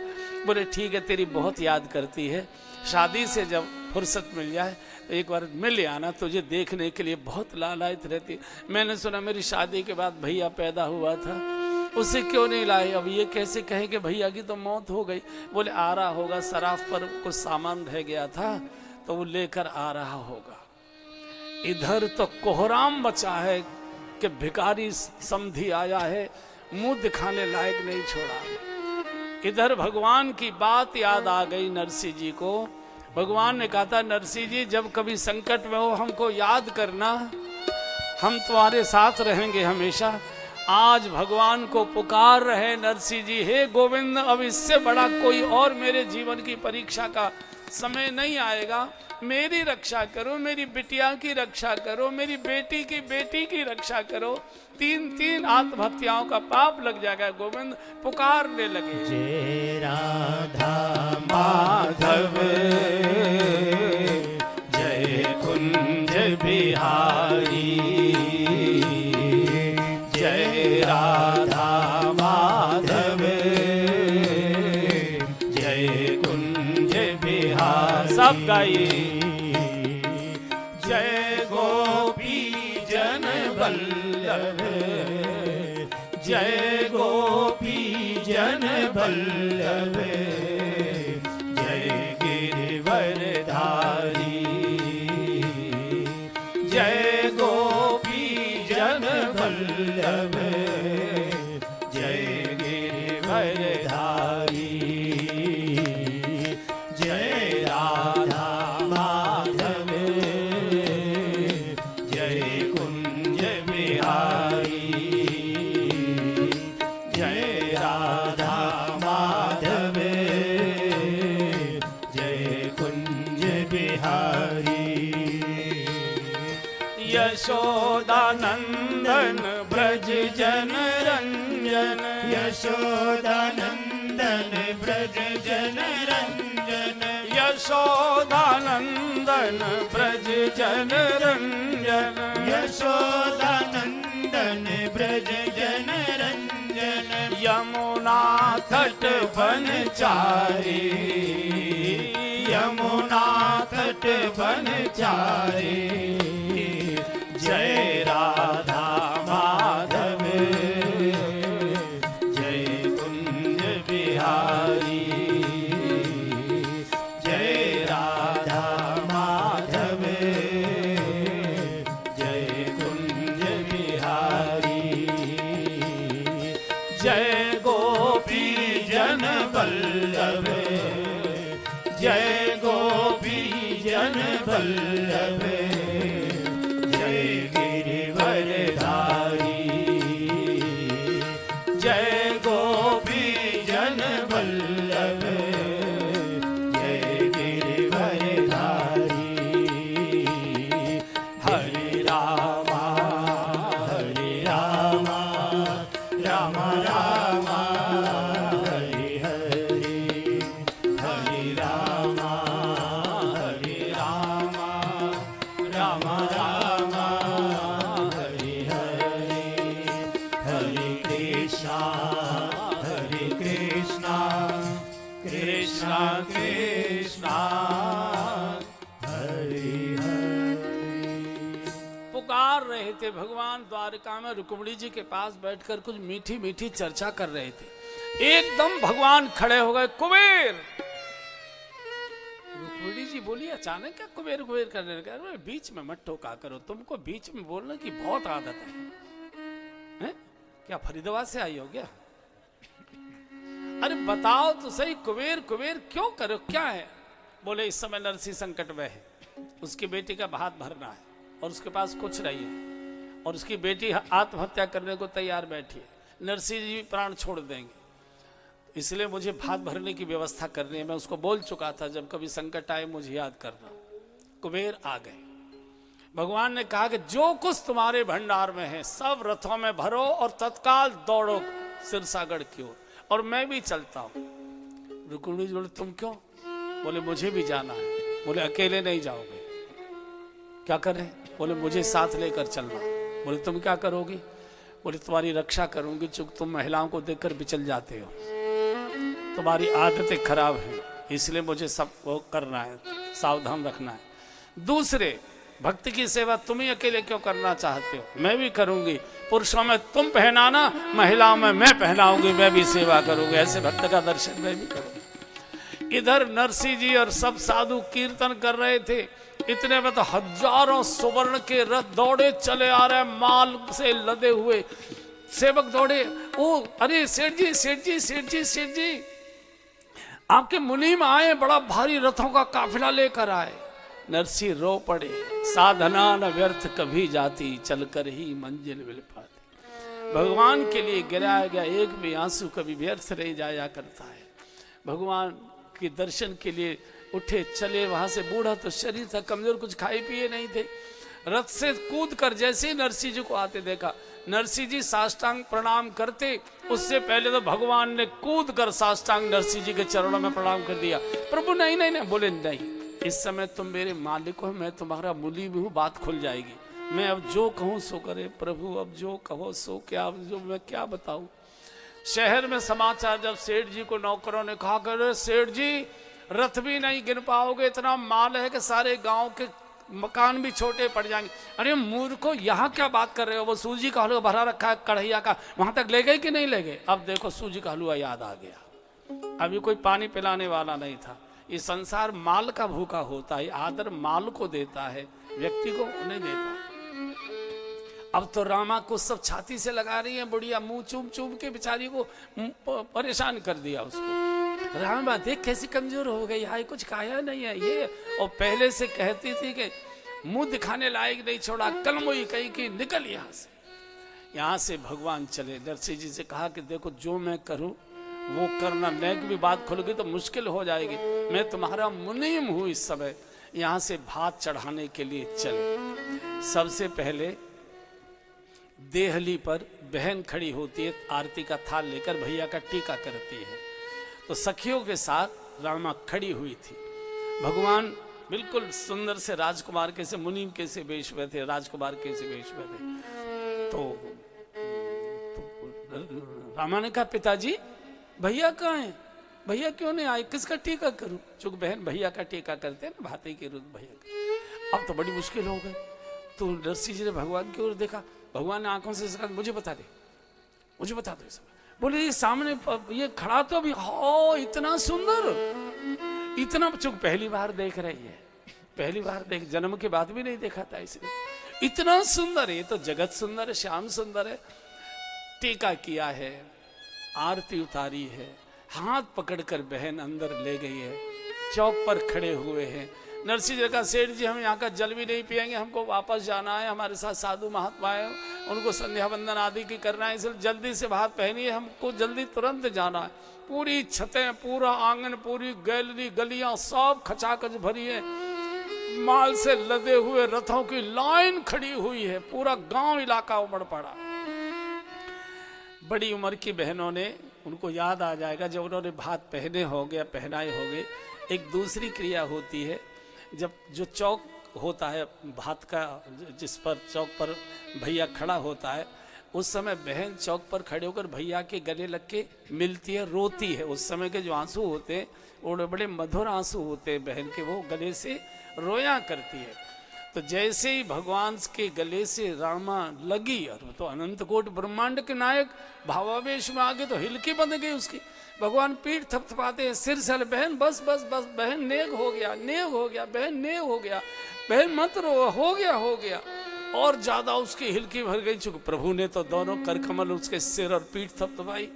बोले ठीक है, तेरी बहुत याद करती है, शादी से जब फुर्सत मिल जाए तो एक बार मिल आना, तुझे देखने के लिए बहुत लालायित रहती। मैंने सुना मेरी शादी के बाद भैया पैदा हुआ था, उसे क्यों नहीं लाए? अब ये कैसे कहें कि भैया की तो मौत हो गई? बोले आ रहा होगा, सराफ पर कुछ सामान रह गया था तो वो लेकर आ रहा होगा। इधर तो कोहराम मचा है कि भिखारी समधी आया है, मुंह दिखाने लायक नहीं छोड़ा। इधर भगवान की बात याद आ गई नरसिंह जी को। भगवान ने कहा था, नरसिंह जी जब कभी संकट में हो हमको याद करना, हम तुम्हारे साथ रहेंगे हमेशा। आज भगवान को पुकार रहे नरसिंह जी, हे गोविंद, अब इससे बड़ा कोई और मेरे जीवन की परीक्षा का समय नहीं आएगा। मेरी रक्षा करो, मेरी बिटिया की रक्षा करो, मेरी बेटी की रक्षा करो। 3 आत्महत्याओं का पाप लग जाएगा। गोविंद पुकारने लगे, जय राधा माधव, जय कुंज बिहारी, जय राधा माधव, जय कुंज बिहारी। सब गाइए, जय गोपी जन वल्लभ, जय गोपी जन वल्लभ, जय गिरिवर धारी, जय गोपी जन वल्लभ, जय गिरिवर धारी, जय राधा माधव, जय कुंज बिहारी, जय राधा माधव, यशोदानंदन ब्रज जन रंजन यशोदानंदन ब्रज जन रंजन यशोदानंदन ब्रज जन रंजन यशोदानंदन ब्रज जन रंजन यमुना तट बनचारी यमुना तट बनचारी जय राधा माधव जय कुंज बिहारी जय राधा माधव जय कुंज बिहारी जय गोपी जन वल्लभ जय गोपी जन वल्लभ जय गिरिवरधारी जय गोपी जन वल्लभ जय गिरिवरधारी हरे रामा राम राम हरे हरे हरे राम राम राम हरे हरे हरे कृष्णा कृष्णा कृष्णा हरे हरे पुकार रहे थे। भगवान द्वारका में रुक्मिणी जी के पास बैठकर कुछ मीठी मीठी चर्चा कर रहे थे। एकदम भगवान खड़े हो गए, कुबेर। रुक्मिणी जी बोली, अचानक क्या कुबेर कुबेर करने लगे? अरे बीच में मत टोका करो, तुमको बीच में बोलने की बहुत आदत है? क्या फरीदाबाद से आई हो क्या? अरे बताओ तो सही, कुबेर कुबेर क्यों करो, क्या है? बोले इस समय नरसिंह संकट में है, उसकी बेटी का भात भरना है और उसके पास कुछ नहीं है और उसकी बेटी आत्महत्या करने को तैयार बैठी है। नरसिंह जी प्राण छोड़ देंगे, इसलिए मुझे भात भरने की व्यवस्था करनी है। मैं उसको बोल चुका था, जब कभी संकट आए मुझे याद करना। कुबेर आ गए। भगवान ने कहा कि जो कुछ तुम्हारे भंडार में है सब रथों में भरो और तत्काल दौड़ो सिरसागढ़ की ओर, और मैं भी चलता हूँ। रुक्मिणी जी बोले, तुम क्यों? बोले मुझे भी जाना है। बोले अकेले नहीं जाओगे, क्या करें? बोले मुझे साथ लेकर चलना। बोले तुम क्या करोगी? बोले तुम्हारी रक्षा करूंगी, चूंकि तुम महिलाओं को देखकर बिचल जाते हो, तुम्हारी आदतें खराब हैं, इसलिए मुझे सब वो करना है, सावधान रखना है। दूसरे, भक्ति की सेवा तुम ही अकेले क्यों करना चाहते हो? मैं भी करूंगी। पुरुषों में तुम पहनाना, महिलाओं में मैं पहनाऊंगी, मैं भी सेवा करूंगी। ऐसे भक्त का दर्शन मैं भी करूंगी। इधर नरसिंह जी और सब साधु कीर्तन कर रहे थे। इतने में तो हजारों सुवर्ण के रथ दौड़े चले आ रहे, माल से लदे हुए। सेवक दौड़े, ओ अरे सेठ जी सेठ जी सेठ जी सेठ जी, आपके मुनीम आए, बड़ा भारी रथों का काफिला लेकर आए। नरसिंह रो पड़े, साधना न व्यर्थ कभी जाती, चलकर ही मंजिल मिल पाती। भगवान के लिए गिराया गया एक भी आंसू कभी व्यर्थ नहीं जाया करता है। भगवान के दर्शन के लिए उठे चले, वहां से बूढ़ा तो शरीर था, कमजोर, कुछ खाए पिए नहीं थे। रथ से कूद कर जैसे ही नरसिंह जी को आते देखा, नरसिंह जी साष्टांग प्रणाम करते, उससे पहले तो भगवान ने कूद कर साष्टांग नरसिंह जी के चरणों में प्रणाम कर दिया। प्रभु नहीं नहीं नहीं, बोले नहीं, इस समय तुम मेरे मालिक हो, मैं तुम्हारा मुली भी हूँ, बात खुल जाएगी। मैं अब जो कहूँ सो करे प्रभु, अब जो कहो सो क्या, जो मैं क्या बताऊं। शहर में समाचार जब सेठ जी को नौकरों ने कहा, करे सेठ जी रथ भी नहीं गिन पाओगे, इतना माल है कि सारे गांव के मकान भी छोटे पड़ जाएंगे। अरे मूर्खो, यहाँ क्या बात कर रहे हो? वो सूजी का हलवा भरा रखा है कढ़ैया का, वहां तक ले गए कि नहीं ले गए? अब देखो सूजी का हलवा याद आ गया, अभी कोई पानी पिलाने वाला नहीं था। ये संसार माल का भूखा होता है, आदर माल को देता है, व्यक्ति को नहीं देता। अब तो रामा को सब छाती से लगा रही है, बुढ़िया मुंह चूम चूम के बेचारी को परेशान कर दिया उसको। रामा देख कैसी कमजोर हो गई, हाय कुछ खाया नहीं है ये, और पहले से कहती थी कि मुंह दिखाने लायक नहीं छोड़ा, कल मुई कही कि निकल यहाँ से। यहाँ से भगवान चले, नरसिंह जी से कहा कि देखो जो मैं करूं वो करना, नेक भी बात खुल गई तो मुश्किल हो जाएगी, मैं तुम्हारा मुनीम हूं इस समय। यहाँ से भात चढ़ाने के लिए चले। सबसे पहले देहली पर बहन खड़ी होती है, आरती का थाल लेकर भैया का टीका करती है। तो सखियों के साथ रामा खड़ी हुई थी। भगवान बिल्कुल सुंदर से राजकुमार के से मुनीम के से वेश में थे, राजकुमार के से वेश में थे। तो रामा ने कहा, पिताजी भैया कहाँ हैं? भैया क्यों नहीं आए? किसका टीका करूं? चूंकि बहन भैया का टीका करते हैं ना, भाते के रूप भैया का। अब तो बड़ी मुश्किल हो गई। तो नरसिंह जी ने भगवान की ओर देखा, भगवान ने आंखों से कहा, मुझे बता दे, मुझे बता दो। बोले ये सामने ये खड़ा तो अभी हो, इतना सुंदर, इतना, चूंकि पहली बार देख रही है, पहली बार देख, जन्म के बाद भी नहीं देखा था इसे, इतना सुंदर है। ये तो जगत सुंदर है, श्याम सुंदर है। टीका किया है, आरती उतारी है, हाथ पकड़कर बहन अंदर ले गई है, चौक पर खड़े हुए हैं। नरसिंह जी का, सेठ जी हम यहाँ का जल भी नहीं पिएंगे, हमको वापस जाना है, हमारे साथ साधु महात्मा है, उनको संध्या वंदन आदि की करना है, इसलिए जल्दी से बात पहनी है, हमको जल्दी तुरंत जाना है। पूरी छतें, पूरा आंगन, पूरी गैलरी, गलियां सब खचाखच भरी है, माल से लदे हुए रथों की लाइन खड़ी हुई है, पूरा गांव इलाका उमड़ पड़ा। बड़ी उम्र की बहनों ने, उनको याद आ जाएगा जब उन्होंने भात पहने हो गया, पहनाए हो गए। एक दूसरी क्रिया होती है, जब जो चौक होता है भात का, जिस पर चौक पर भैया खड़ा होता है, उस समय बहन चौक पर खड़े होकर भैया के गले लग के मिलती है, रोती है। उस समय के जो आंसू होते हैं वो बड़े मधुर आंसू होते हैं बहन के, वो गले से रोया करती है। तो जैसे ही भगवान के गले से रामा लगी, और तो अनंत कोट ब्रह्मांड के नायक भावावेश में आगे तो हिलकी बंद गई उसकी। भगवान पीठ थपथपाते हैं, सिर से, बहन बस बस बस, बहन नेग हो गया, नेग हो गया, बहन नेग हो गया, बहन मत रो, हो गया हो गया। और ज्यादा उसकी हिलकी भर गई, चूंकि प्रभु ने तो दोनों करकमल उसके सिर और पीठ थपथपाई।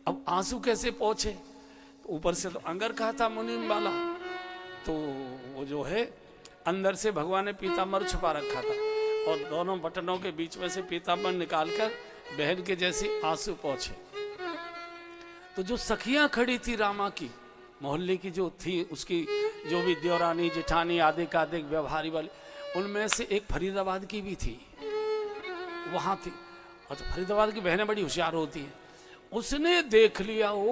अब आंसू कैसे पहुंचे? ऊपर से तो अंगर कहा था मुनीम वाला, तो वो जो है अंदर से भगवान ने पीताम्बर छुपा रखा था, और दोनों बटनों के बीच में से पीताम्बर निकालकर बहन के जैसे आंसू पहुंचे। तो जो सखियां खड़ी थी रामा की, मोहल्ले की जो थी, उसकी जो भी देवरानी जेठानी आदि का आदि व्यवहारी वाली, उनमें से एक फरीदाबाद की भी थी, वहां थी। और तो फरीदाबाद की बहनें बड़ी होशियार होती हैं, उसने देख लिया, ओ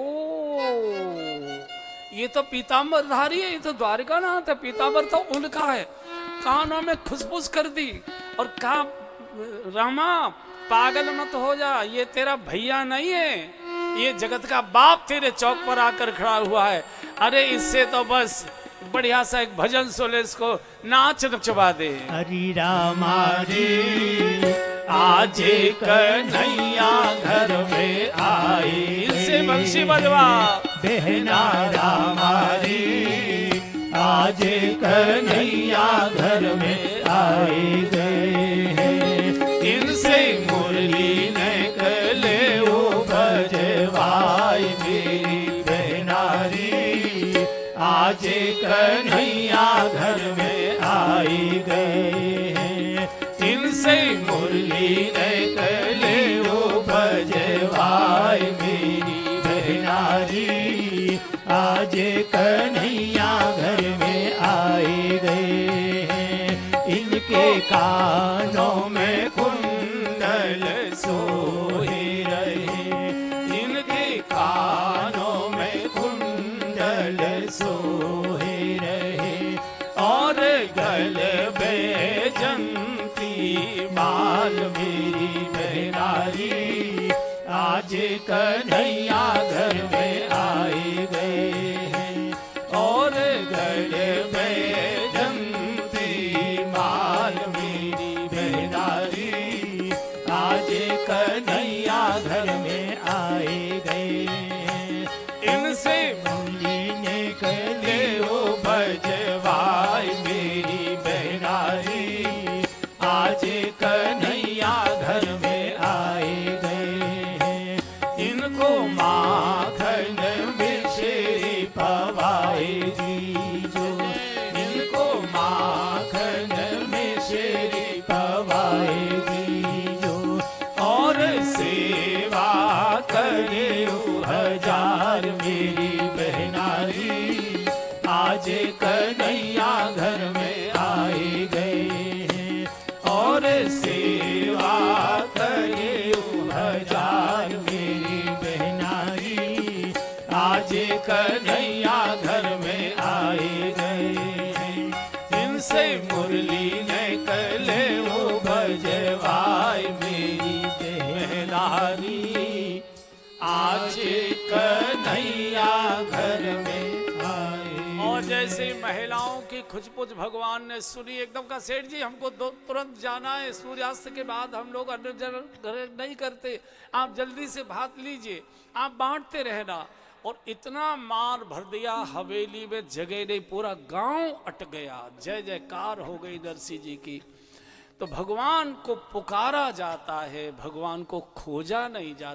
ये तो पीताम्बर धारी है, ये तो द्वारिका नाथ है, पीताम्बर तो उनका है। कानों में खुशबुश कर दी और कहा, रामा पागल मत हो जा, ये तेरा भैया नहीं है, ये जगत का बाप तेरे चौक पर आकर खड़ा हुआ है। अरे इससे तो बस बढ़िया सा एक भजन सोले, इसको नाच नचवा दे। हरि रामा रे आज कन्हैया घर में आई, इनसे बंशी बजवा। बहना रामा रे आज कन्हैया घर में आए गए हैं, इनसे मुरली निकले वो भजवाई मेरी बहना रे आज कन्हैया घर में आए गए हैं, इनसे मुरली निकले वो भजवाई मेरी बहना रे आज कन्हैया घर में आए गए हैं, इनके कानों में कुंडल सोहे रहे, इनके कानों में कुंडल सोहे रहे, और गल बैजंती माल मेरी बहना रे आज कन्हैया घर में आए गए हैं, और गल बैजंती माल मेरी बहना रे आज कन्हैया घर में आए गए हैं, इनसे मुरली निकले वो भजवाई मेरी बहना रे आज कन्हैया घर में आए गए हैं, इनको माखन मिल जैसे ही महिलाओं की खुचपुच भगवान ने सुनी, एकदम का सेठ जी हमको तुरंत जाना है, सूर्यास्त के बाद हम लोग अन्न जल नहीं करते, आप जल्दी से भात लीजिए, आप बांटते रहना। और इतना मार भर दिया हवेली में, जगह नहीं, पूरा गांव अट गया। जय जयकार हो गई नरसिंह जी की। तो भगवान को पुकारा जाता है, भगवान को खोजा नहीं जाता।